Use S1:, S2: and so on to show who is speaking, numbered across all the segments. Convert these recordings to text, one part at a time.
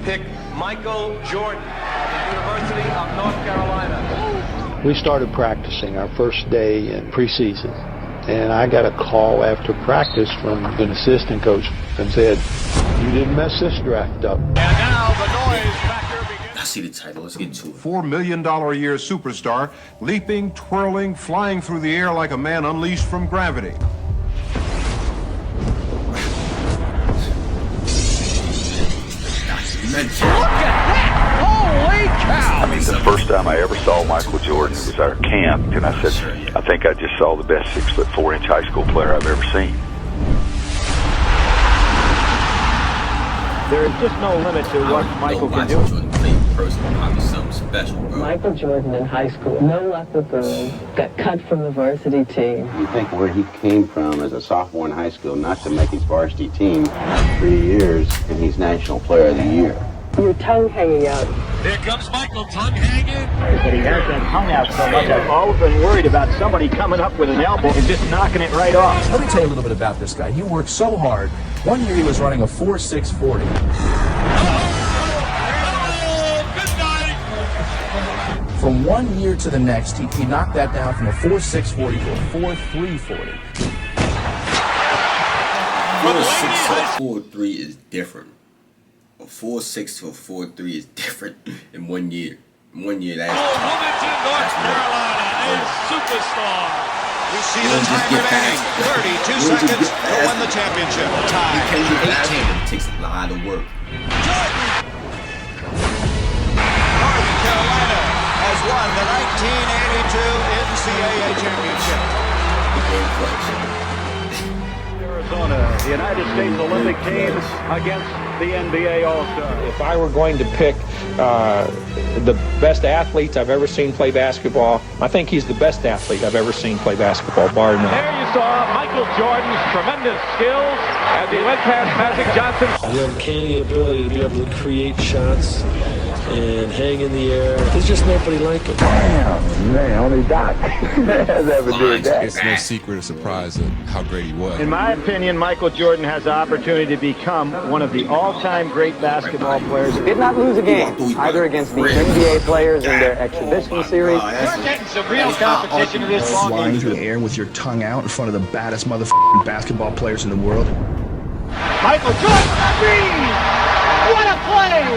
S1: pick Michael Jordan of the University of North Carolina.
S2: We started practicing our first day in preseason, and I got a call after practice from an assistant coach and said, "You didn't mess this draft up."
S1: And now the noise factor begins.
S3: I see the title. Let's get to it.
S4: $4 million a year superstar, leaping, twirling, flying through the air like a man unleashed from gravity.
S5: Look at that! Holy cow!
S6: I mean, the first time I ever saw Michael Jordan was at our camp, and I said, I think I just saw the best 6'4" high school player I've ever seen.
S7: There is just no limit to what Michael can do.
S3: Jordan played personally, probably something special, bro.
S8: Michael Jordan in high school, no luck with girls, got cut from the varsity team.
S9: You think where he came from as a sophomore in high school, not to make his varsity team 3 years, and he's National Player of the Year.
S8: Your tongue hanging out.
S1: Here comes Michael, tongue hanging.
S7: But he has that tongue out so much, I've always been worried about somebody coming up with an elbow and just knocking it right off.
S10: Let me tell you a little bit about this guy. He worked so hard. One year he was running a 4.640.
S1: Good night.
S10: From 1 year to the next, he knocked that down from a 4.640 to a 4.340.
S3: 4.6 to a 4.3 is different. A 4.6 to a 4.3 is different in 1 year. In 1 year, that's
S1: Wilmington, North Carolina, a superstar.
S5: We see the time remaining. 32 seconds to win the championship.
S3: You
S5: Tie
S3: can't get
S5: 18.
S3: faster. It takes a lot of work.
S5: North Carolina has won the 1982 NCAA championship.
S3: Game clutch.
S7: Arizona, the United States Olympic team against the NBA All-Star.
S11: If I were going to pick the best athletes I've ever seen play basketball, I think he's the best athlete I've ever seen play basketball, bar none.
S7: There you saw Michael Jordan's tremendous skills as he went past Magic Johnson.
S12: The uncanny ability to be able to create shots and hang in the air. There's just nobody like him.
S9: Man, only Doc has ever did that.
S13: It's no secret or surprise at how great he was.
S7: In my opinion, Michael Jordan has the opportunity to become one of the all-time great basketball players.
S8: Did not lose a game, either against the NBA players in their exhibition series.
S5: We're getting some real competition in this ball
S10: Flying
S5: game.
S10: through the air with your tongue out in front of the baddest motherfucking basketball players in the world.
S7: Michael Jordan! What a play!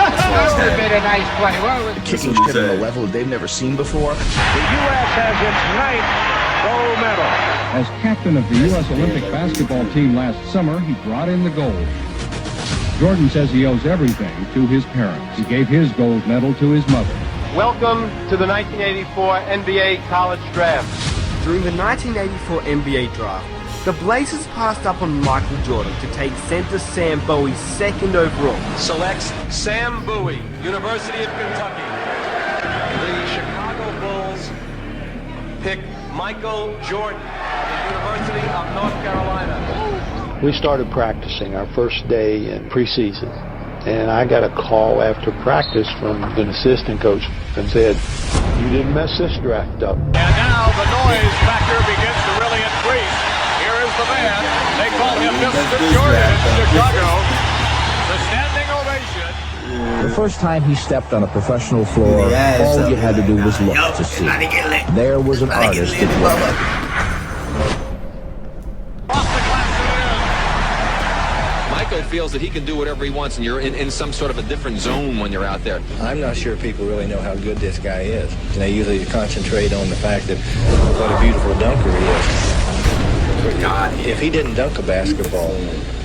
S5: That would have been a nice play.
S10: Kicking shit on a level that they've never seen before.
S7: The U.S. has its ninth gold medal.
S14: As captain of the U.S. Olympic basketball team last summer, he brought in the gold. Jordan says he owes everything to his parents. He gave his gold medal to his mother.
S1: Welcome to the 1984 NBA College Draft.
S15: During the 1984 NBA Draft, the Blazers passed up on Michael Jordan to take center Sam Bowie second overall.
S1: Selects Sam Bowie, University of Kentucky. The Chicago Bulls pick Michael Jordan of the University of North Carolina.
S2: We started practicing our first day in preseason, and I got a call after practice from an assistant coach and said, "You didn't mess this draft up."
S1: And now the noise factor begins to really increase. Here is the man. They call him Mr. Jordan in Chicago. The standing ovation.
S12: The first time he stepped on a professional floor, all you had to do was look to see. There was an artist at work.
S16: Michael feels that he can do whatever he wants, and you're in some sort of a different zone when you're out there.
S12: I'm not sure people really know how good this guy is. They usually concentrate on the fact that what a beautiful dunker he is.
S3: God,
S12: if he didn't dunk a basketball,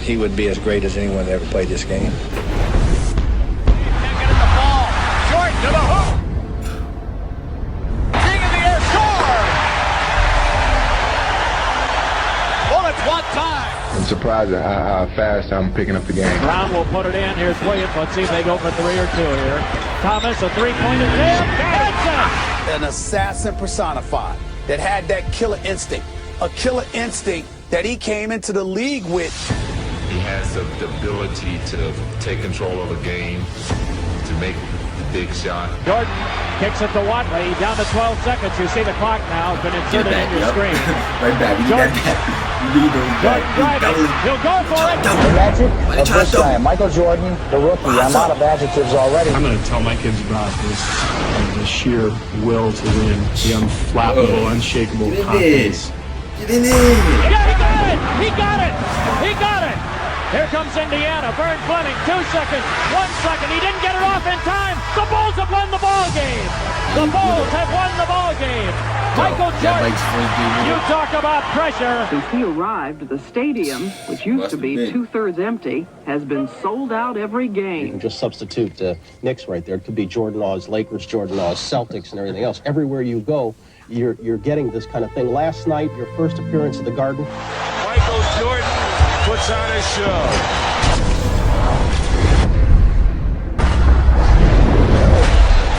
S12: he would be as great as anyone that ever played this game.
S1: Can't get at the ball. Jordan to the hoop. King in the air, score! Bullets one time.
S13: I'm surprised at how fast I'm picking up the game.
S7: Brown will put it in. Here's Williams. Let's see if they go for 3 or 2 here. Thomas, a three-pointer there.
S5: An assassin personified that had that killer instinct. A killer instinct that he came into the league with.
S13: He has the ability to take control of a game, to make
S17: big shot.
S7: Jordan kicks it to Watley. Down to 12 seconds. You see the clock now. It's been inserted in your screen.
S3: Right back. We need that. We need those back.
S7: Driving. He'll go for it.
S18: The magic of this guy, Michael Jordan, the rookie. I'm out of adjectives already.
S19: I'm going to tell my kids about this. The sheer will to win. The unflappable, unshakable confidence.
S3: Get in there.
S7: Yeah, he got it. He got it. He got it. Here comes Indiana. Vern Fleming, 2 seconds, 1 second. He didn't get it off in time. The Bulls have won the ball game. The Bulls have won the ball game. Michael Jordan, you talk about pressure.
S8: Since he arrived, the stadium, which used to be 2/3 empty, has been sold out every game.
S20: You can just substitute Knicks right there. It could be Jordan Laws, Lakers, Jordan Laws, Celtics, and everything else. Everywhere you go, you're getting this kind of thing. Last night, your first appearance at the Garden.
S17: Michael Jordan puts on a show.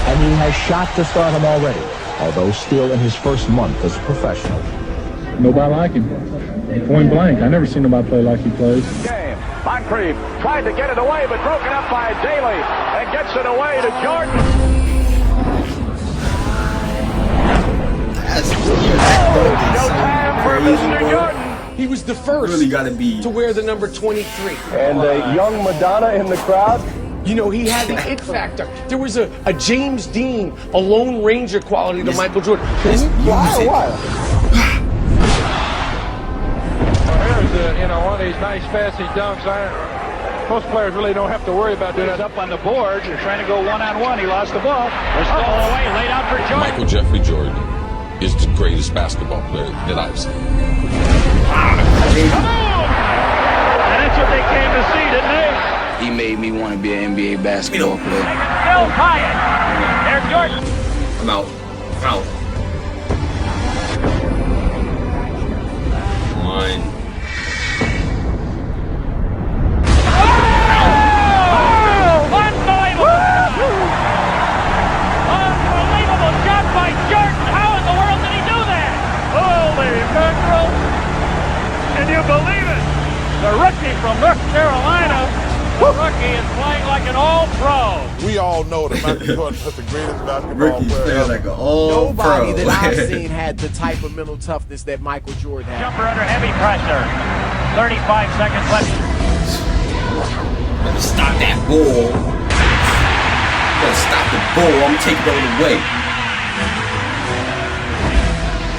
S10: And he has shot to start him already, although still in his first month as a professional.
S14: Nobody like him. Point blank. I never seen nobody play like he plays.
S7: Game. Moncrief tried to get it away, but broken up by Daly and gets it away to Jordan.
S3: No
S7: time for Mr. Jordan.
S21: He was the first
S3: really gotta be
S21: to wear the number 23.
S5: And young Madonna in the crowd.
S21: You know, he had the it factor. There was a James Dean, a Lone Ranger quality to Michael Jordan.
S5: Why?
S7: Here's one of these nice fancy dunks. Most players really don't have to worry about doing that. Up on the board, you're trying to go one-on-one. He lost the ball. They're still away, laid out for Jordan.
S17: Michael Jeffrey Jordan is the greatest basketball player that I've seen.
S7: And that's what they came to see, didn't they?
S22: He made me want to be an NBA basketball player.
S7: Still Hyatt. There's Jordan.
S3: I'm out. Out. One.
S7: Unbelievable shot by Jordan. How in the world did he do that? Holy mackerel. Can you believe it? The rookie from North Carolina. The rookie is playing like an all-pro.
S23: We all know that Michael Jordan is the greatest basketball player.
S3: Like an all-pro.
S24: Nobody that I've seen had the type of mental toughness that Michael Jordan had.
S7: Jumper under heavy pressure. 35 seconds left.
S3: Better stop that ball. Better stop the ball. I'm taking it all the way.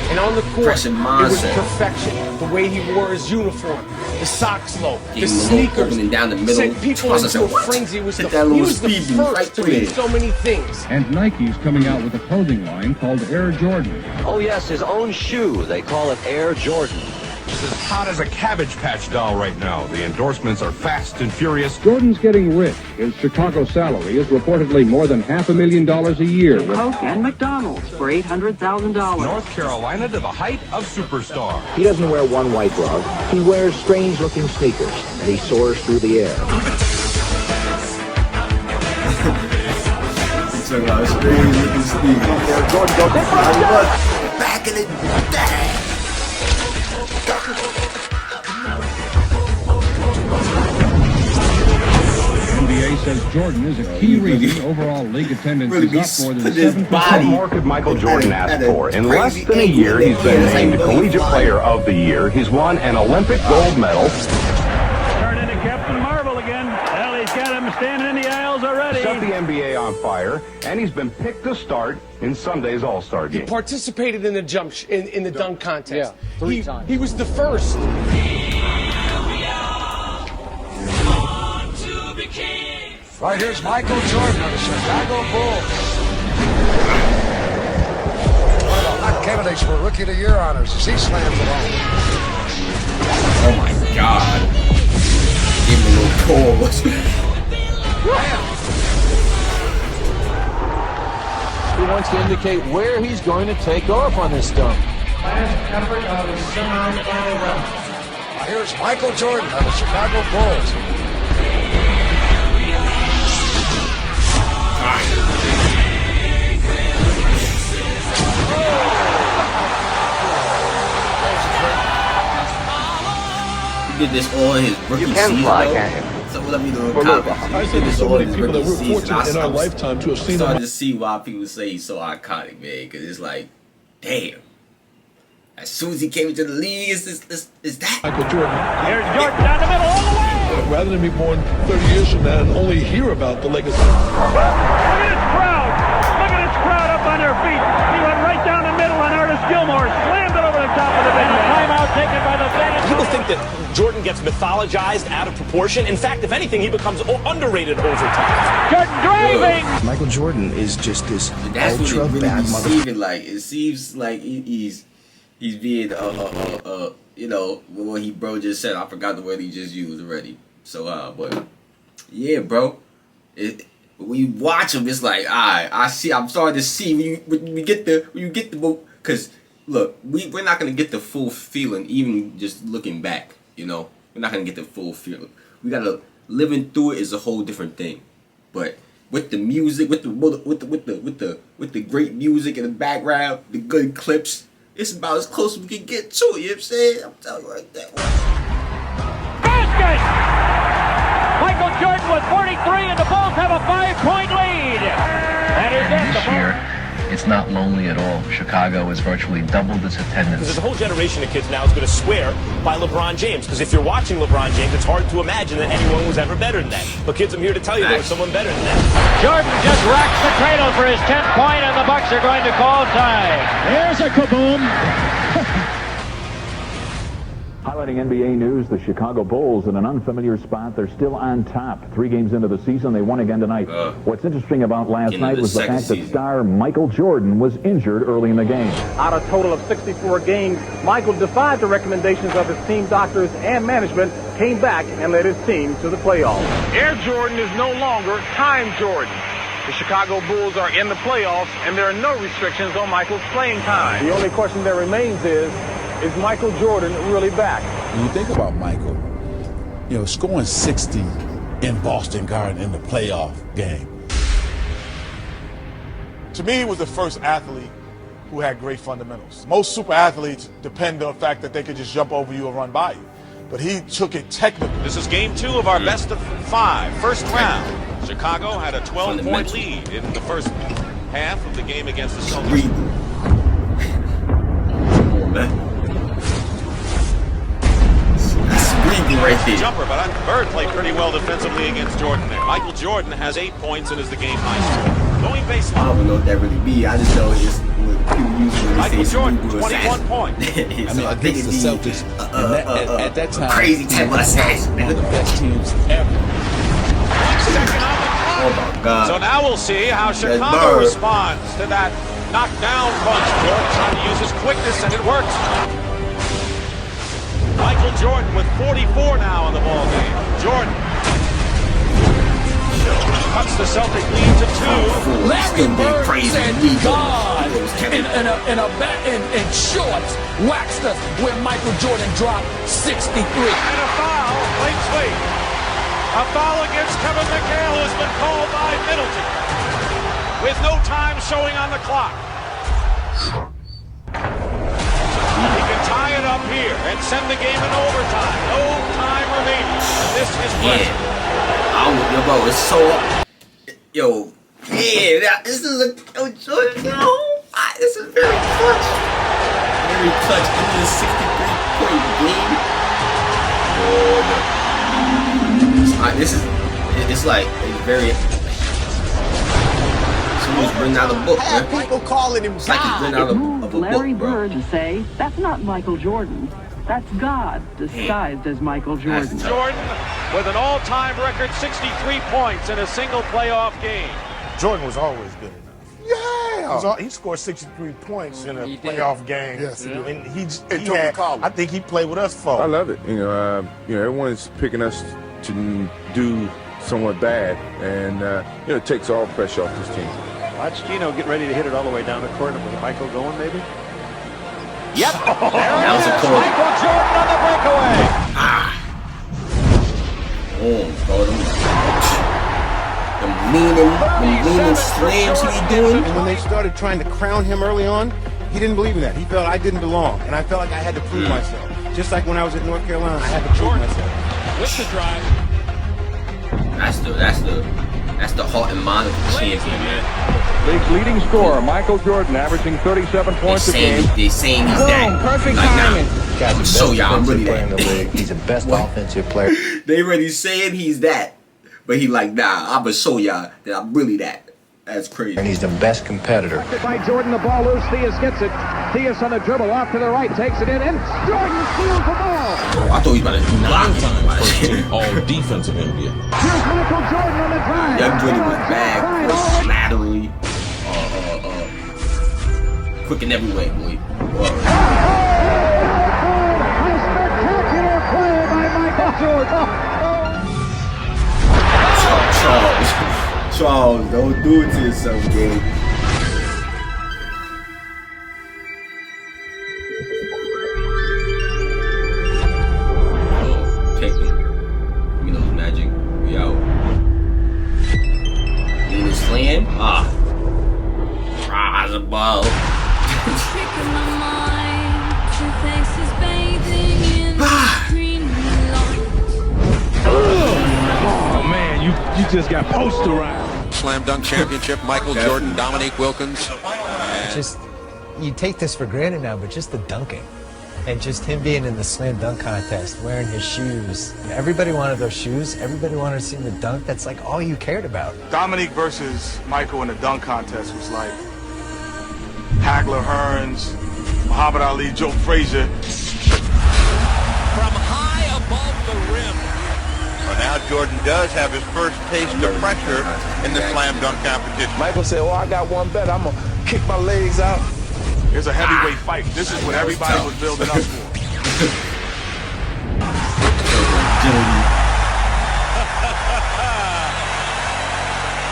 S21: And on the court, it was
S3: mindset.
S21: perfection. The way he wore his uniform, the socks low, the
S3: Getting
S21: sneakers,
S3: opening down the middle.
S21: sent people into a frenzy. He was the first to do so many things.
S14: And Nike's coming out with a clothing line called Air Jordan.
S25: Oh yes, his own shoe. They call it Air Jordan.
S4: It's as hot as a Cabbage Patch doll right now. The endorsements are fast and furious.
S14: Jordan's getting rich. His Chicago salary is reportedly more than $500,000 a year.
S8: Coke and McDonald's for $800,000.
S4: North Carolina to the height of superstar.
S10: He doesn't wear one white glove. He wears strange-looking sneakers, and he soars through the air.
S3: So strange looking sneakers.
S5: Jordan goes
S3: Back in the day.
S14: NBA says Jordan is a key reason overall league attendance is up more than 7%.
S4: What more could Michael Jordan ask for? In less than a year, he's been named Collegiate Player of the Year. He's won an Olympic gold medal.
S7: Turned into Captain Marvel again. Well, he's got him standing in the aisles already.
S4: Set the NBA on fire, and he's been picked to start in Sunday's All-Star
S21: He
S4: game.
S21: participated in the in the dunk contest.
S24: Yeah, 3 times.
S21: He was the first.
S5: Right, here's Michael Jordan of the Chicago Bulls. One of the hot candidates for Rookie of the Year honors as he slams it home.
S3: Oh my God. Give me a little pause.
S24: He wants to indicate where he's going to take off on this dunk.
S5: Last effort of his semi-final run. Here's Michael Jordan of the Chicago Bulls.
S3: He did this all in his rookie season.
S26: You can fly, can't you?
S3: So whatever you do,
S2: I said there's so many people that we're fortunate in our lifetime to have seen him.
S3: I'm starting to see why people say he's so iconic, man. Because it's like, damn. As soon as he came into the league, is that
S2: Michael Jordan?
S7: Here's Jordan down the middle, all the way.
S2: Rather than be born 30 years from now and only hear about the legacy.
S7: Look at this crowd! Look at this crowd up on their feet. He went right down the middle, and Artis Gilmore slammed it over the top of the bench. And a timeout taken by the San
S6: People think that Jordan gets mythologized out of proportion. In fact, if anything, he becomes underrated over time.
S7: Jordan driving!
S9: Michael Jordan is just this
S3: that's
S9: ultra
S3: what it really
S9: bad
S3: be
S9: mother.
S3: seeming like. It seems like he's being you know, what he bro just said. I forgot the word he just used already. So but yeah, bro. When you watch him, it's like, I'm starting to see when you get the because look, we're not gonna get the full feeling even just looking back. You know, we're not gonna get the full feeling. We gotta living through it is a whole different thing. But with the music, with the great music in the background, the good clips, it's about as close as we can get to it. You know what I'm saying? I'm telling you like that.
S7: Basket! Michael Jordan with 43, and the Bulls have a 5-point lead. That is it.
S11: This year, it's not lonely at all. Chicago has virtually doubled its attendance.
S6: There's a whole generation of kids now who's going to swear by LeBron James. Because if you're watching LeBron James, it's hard to imagine that anyone was ever better than that. But kids, I'm here to tell you there was someone better than that.
S7: Jordan just racks the cradle for his 10th point, and the Bucks are going to call time. There's a kaboom.
S10: Highlighting NBA news, the Chicago Bulls in an unfamiliar spot. They're still on top. 3 games into the season, they won again tonight. What's interesting about last night was the fact that star Michael Jordan was injured early in the game.
S15: Out of a total of 64 games, Michael defied the recommendations of his team doctors and management, came back and led his team to the playoffs. Air Jordan is no longer Time Jordan. The Chicago Bulls are in the playoffs, and there are no restrictions on Michael's playing time. The only question that remains is Michael Jordan really back?
S5: When you think about Michael, you know, scoring 60 in Boston Garden in the playoff game.
S23: To me, he was the first athlete who had great fundamentals. Most super athletes depend on the fact that they could just jump over you and run by you. But he took it technically.
S26: This is game 2 of our best of 5, first round. Chicago had a 12-point lead in the first half of the game against the Celtics.
S3: Right there.
S26: Jumper, but Bird played pretty well defensively against Jordan there. Michael Jordan has 8 points and is the game high scorer. Going baseline.
S3: I don't know what that really be. I just know it's what people use when they
S26: Michael
S3: say
S26: Jordan, 21 points.
S5: I mean, against the Celtics, at that time,
S3: crazy type of assassin.
S5: One of the best teams ever.
S26: 1 second on the clock.
S3: Oh my God.
S26: So now we'll see how Chicago responds to that knockdown punch. Jordan trying to use his quickness, and it works. Michael Jordan with 44 now in the ball game. Jordan cuts the Celtic lead to 2.
S27: Larry Bird said God in shorts waxed us when Michael Jordan dropped 63.
S26: And a foul. Wait. A foul against Kevin McHale, who's been called by Middleton. With no time showing on the clock. He can tie it up here and send the game in overtime. No time remaining. This is pressure.
S3: Yo, bro, it's so... Yo, yeah, this is a... this is very clutch. Very clutch. This is a 63-point game. This is... It's like... It's very... Someone's written out a book, man.
S15: People calling him
S8: God. Larry Bird to say, that's not Michael Jordan. That's God disguised as Michael Jordan.
S26: Jordan with an all-time record 63 points in a single playoff game.
S23: Jordan was always good enough. Yeah. He scored 63 points in a playoff game. Yes, he did. And I think he played with us for.
S13: I love it. You know, everyone's picking us to do somewhat bad, and it takes all pressure off this team.
S28: Watch Gino get ready to hit it all the way down the court. With Michael going, maybe?
S26: Yep.
S3: That was a pull.
S26: Michael Jordan on the breakaway.
S3: The leaning slams he was doing.
S15: And when they started trying to crown him early on, he didn't believe in that. He felt I didn't belong, and I felt like I had to prove myself. Just like when I was at North Carolina, I had to prove myself.
S26: With the drive.
S3: That's the heart and mind of the champion, man.
S1: League's leading scorer, Michael Jordan, averaging 37 points a game.
S3: They saying he's that.
S1: Perfect
S3: like,
S1: timing.
S3: I'm gonna show y'all I'm really that.
S1: In the league. He's the best offensive player.
S3: They already saying he's that, but he like, nah, I'm gonna show y'all that I'm really that. That's crazy.
S1: And he's the best competitor.
S15: By Jordan, the ball loose. Theus gets it. Theus on the dribble, off to the right, takes it in, and Jordan steals the ball.
S3: Oh, I thought he was about to do blocking.
S2: First team all defensive NBA.
S15: Here's Michael Jordan on the drive.
S3: Young Jordan was bad, laterally, quick in every way, boy.
S15: A spectacular play by Michael Jordan.
S3: Charles, don't do it to yourself, Gabe. Take me. You know, magic. We out. Need a slam? Rise above.
S2: Oh man, you just got posterized.
S12: Slam dunk championship, Michael Jordan, Dominique Wilkins.
S16: You take this for granted now, but just the dunking. And just him being in the slam dunk contest, wearing his shoes. Everybody wanted those shoes. Everybody wanted to see him the dunk. That's like all you cared about.
S23: Dominique versus Michael in the dunk contest was like Hagler Hearns, Muhammad Ali, Joe Frazier.
S12: From high above the rim.
S17: Well, now Jordan does have his first taste of pressure in the slam dunk competition.
S1: Michael said, well, I got one bet. I'm going to kick my legs out.
S23: It's a heavyweight fight. This is what everybody was building up for.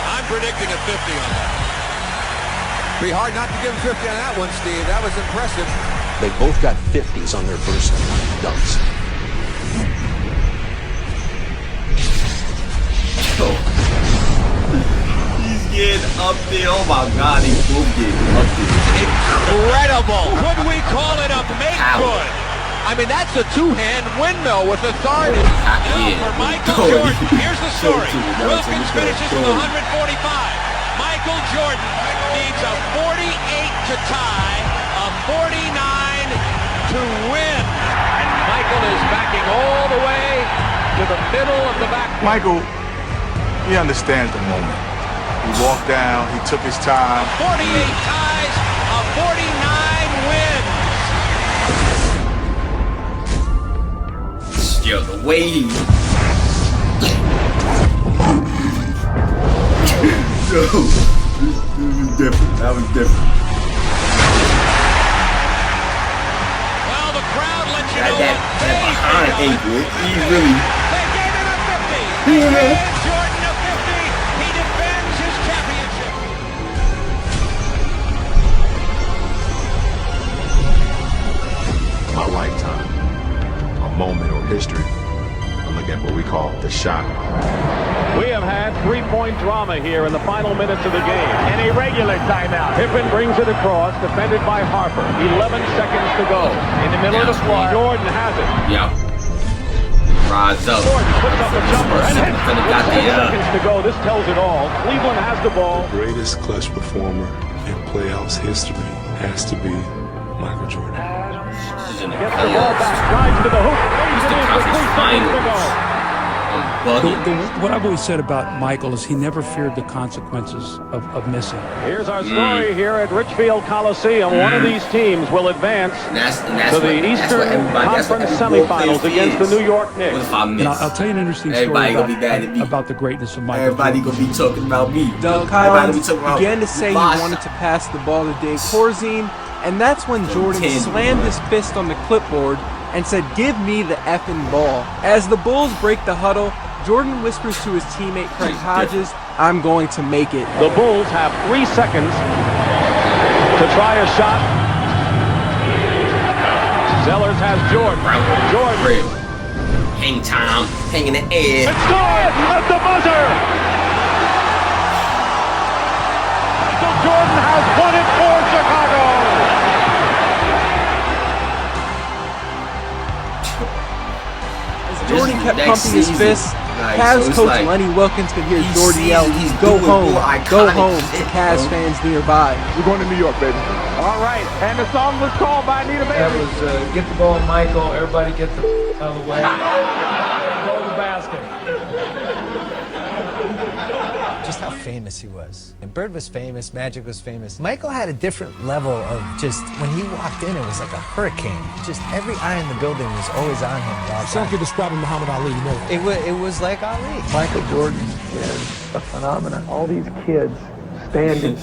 S12: I'm predicting a 50 on that. Be hard not to give him 50 on that one, Steve. That was impressive.
S18: They both got 50s on their first dunks.
S3: He's getting up there. Oh my God, he's both getting up there.
S12: Incredible. Could we call it a make good? I mean, that's a two-hand windmill with authority. Now for Michael Jordan. Here's the story. Wilkins finishes with 145. Michael Jordan needs a 48 to tie, a 49 to win. Michael is backing all the way to the middle of the back.
S23: Michael, he understands the moment. He walked down, he took his time.
S12: 48 ties, a 49 wins.
S3: Yo, the way he... Yo, this was different. That was different.
S12: Well, the crowd lets you know
S3: that behind ankle, he really...
S12: They gave him a 50. They gave Jordan a 50. He defends his championship.
S19: My lifetime, a moment or history. I look at what we call the shot.
S15: We have had three-point drama here in the final minutes of the game. An irregular timeout. Pippen brings it across, defended by Harper. 11 seconds to go. In the middle of the floor, Jordan has it.
S3: Yeah. Rise up.
S15: Jordan puts up a jumper and hits. 10 seconds to go. This tells it all. Cleveland has the ball.
S19: The greatest clutch performer in playoffs history has to be Michael Jordan.
S15: Gets the ball back, drives to the hoop, lays it in with 3 seconds to go.
S20: What I've always said about Michael is he never feared the consequences of missing.
S15: Here's our story here at Richfield Coliseum. One of these teams will advance to the Eastern Conference semifinals against the New York Knicks.
S20: And I'll tell you an interesting story about the greatness of Michael
S3: Everybody
S20: Jordan.
S3: gonna be talking about me.
S22: Doug Collins began to say he wanted to pass the ball to Dave Corzine, and that's when Jordan slammed his fist on the clipboard and said, "Give me the effing ball." As the Bulls break the huddle, Jordan whispers to his teammate Craig Hodges, "I'm going to make it."
S15: The Bulls have 3 seconds to try a shot. Zellers has Jordan. Jordan.
S3: Hang time. Hang in the air.
S15: It's good at the buzzer. Michael Jordan has won it for Chicago.
S22: Jordan kept pumping his fists.
S3: Like,
S22: Cavs
S3: so
S22: coach
S3: like,
S22: Lenny Wilkins could hear Jordan yell, "Go home, go home!" to Cavs fans nearby.
S1: We're going to New York, baby. All right, and the song was called by Anita Baby.
S22: That was get the ball, Michael. Everybody get the out of the way. Go to the basket. Just how famous he was. And Bird was famous, Magic was famous. Michael had a different level of just, when he walked in, it was like a hurricane. Just every eye in the building was always on him.
S4: Some could describe him Muhammad Ali, you know.
S22: It was like Ali.
S6: Michael Jordan is a phenomenon. All these kids standing,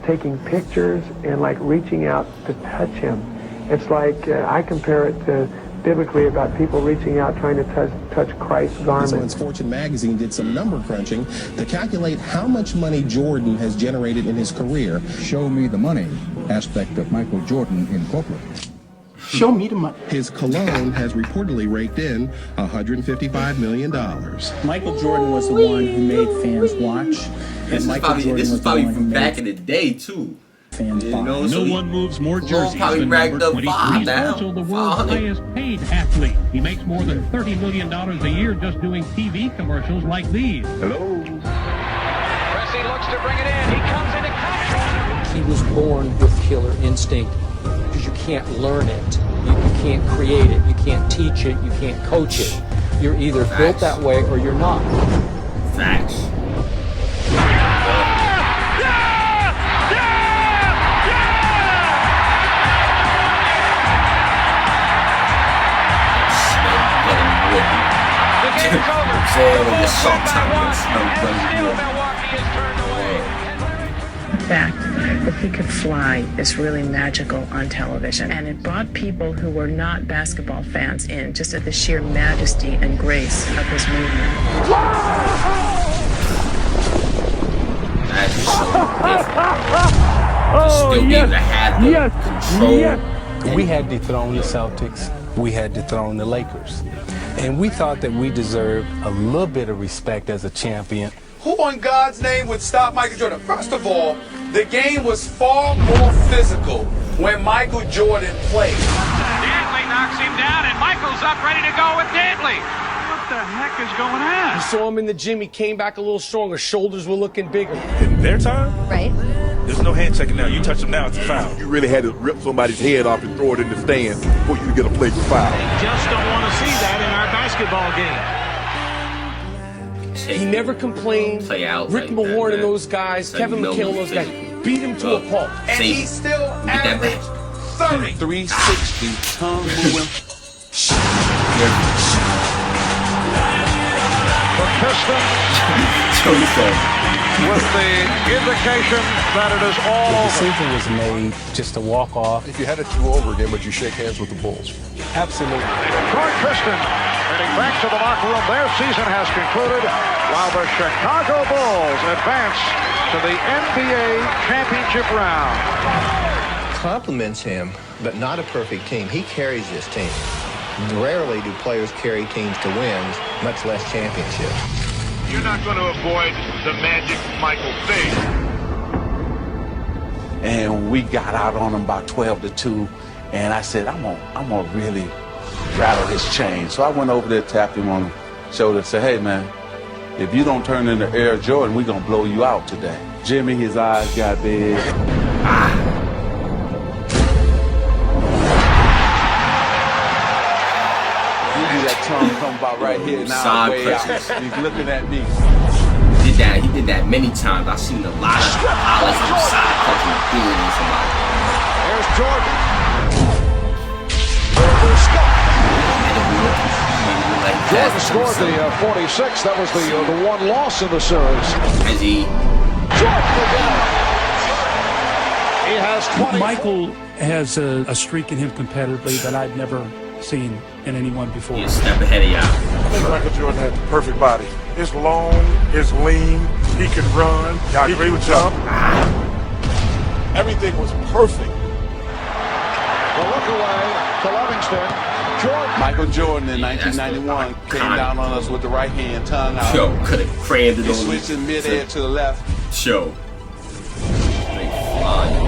S6: taking pictures and like reaching out to touch him. It's like, I compare it to biblically about people reaching out trying to touch Christ's garment.
S9: Fortune magazine did some number crunching to calculate how much money Jordan has generated in his career.
S11: Show me the money aspect of Michael Jordan in corporate.
S6: Show me the money.
S9: His cologne has reportedly raked in $155 million.
S14: Michael Jordan was the one who made fans watch.
S3: This is probably from back in the day too.
S14: Fans
S3: you know,
S21: no one moves more jerseys than number 23. He's also the world's highest paid athlete. He makes more than $30 million a year just doing TV commercials like these.
S1: Hello.
S7: Pressey looks to bring it in. He comes into contact.
S27: He was born with killer instinct because you can't learn it. You can't create it. You can't teach it. You can't coach it. You're either built that way or you're not.
S3: Facts.
S8: The fact that he could fly is really magical on television, and it brought people who were not basketball fans in just at the sheer majesty and grace of his movement.
S3: That's so different. Still be able to have the control.
S4: We had dethroned the Celtics. We had dethroned the Lakers. And we thought that we deserved a little bit of respect as a champion.
S24: Who in God's name would stop Michael Jordan? First of all, the game was far more physical when Michael Jordan played.
S26: Dantley knocks him down, and Michael's up ready to go with Dantley. What the heck is going on?
S22: You saw him in the gym. He came back a little stronger. Shoulders were looking bigger.
S25: In their time?
S8: Right.
S25: There's no hand checking now. You touch him now, it's a foul.
S13: You really had to rip somebody's head off and throw it in the stands before you get a play for foul.
S26: They just don't want to see that in our basketball game.
S22: He never complained.
S3: Play out
S22: Rick
S3: like
S22: Mahorn
S3: that,
S22: and those guys,
S3: like
S22: Kevin McHale, those guys, beat him to a pulp.
S24: And he still averaged 30.
S4: 360, tongue moving.
S26: With the indication that it is all
S4: The decision was made just to walk off.
S2: If you had to do over again, would you shake hands with the Bulls?
S4: Absolutely.
S26: Troy Kristen heading back to the locker room. Their season has concluded while the Chicago Bulls advance to the NBA championship round.
S18: Compliments him, but not a perfect team. He carries this team. Rarely do players carry teams to wins, much less championships.
S26: You're not going to avoid the Magic Michael thing.
S4: And we got out on him about 12-2, and I said, I'm gonna really rattle his chain. So I went over there, tapped him on the shoulder, and said, hey man, if you don't turn into Air Jordan, we're gonna blow you out today. Jimmy, his eyes got big. That tongue come about right here now, way out. He's looking at me.
S3: He did that many times. I've seen a lot of hollers on the side touching the field and somebody.
S26: There's Jordan. Jordan scored the 46. That was the one loss in the series.
S3: As he
S26: has 20.
S20: Michael has a streak in him competitively that I've never seen in anyone before.
S3: He's a step ahead of y'all.
S23: I think Michael Jordan had the perfect body. It's long, it's lean, he can run, he can jump. Everything was perfect.
S26: The look away to Livingston. Jordan.
S4: Michael Jordan in 1991 came down on us with the right hand, tongue out.
S3: Show could have crammed it
S4: he
S3: on.
S4: Switched in mid-air to the left.
S3: Show. Straight flying.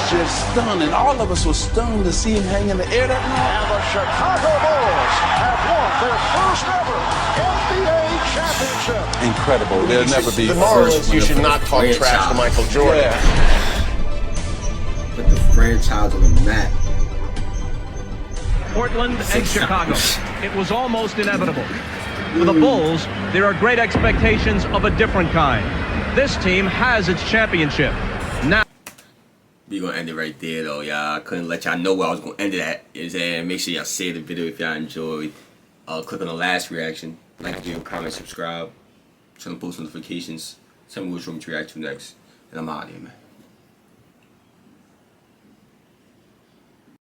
S4: just stunned, and all of us were stunned to see him hang in the air that long.
S1: And the Chicago Bulls have won their first ever NBA championship.
S4: Incredible. They'll never be
S5: The Marlins, you should not talk trash to Michael Jordan.
S3: Put the franchise on the map.
S10: Portland and Chicago. It was almost inevitable. For the Bulls, there are great expectations of a different kind. This team has its championship. Now
S3: We gonna end it right there though, y'all. I couldn't let y'all know where I was gonna end it at. Make sure y'all share the video if y'all enjoyed. Click on the last reaction. Like, video, comment, subscribe. Turn on post notifications. Tell me which one to react to next. And I'm out of here, man.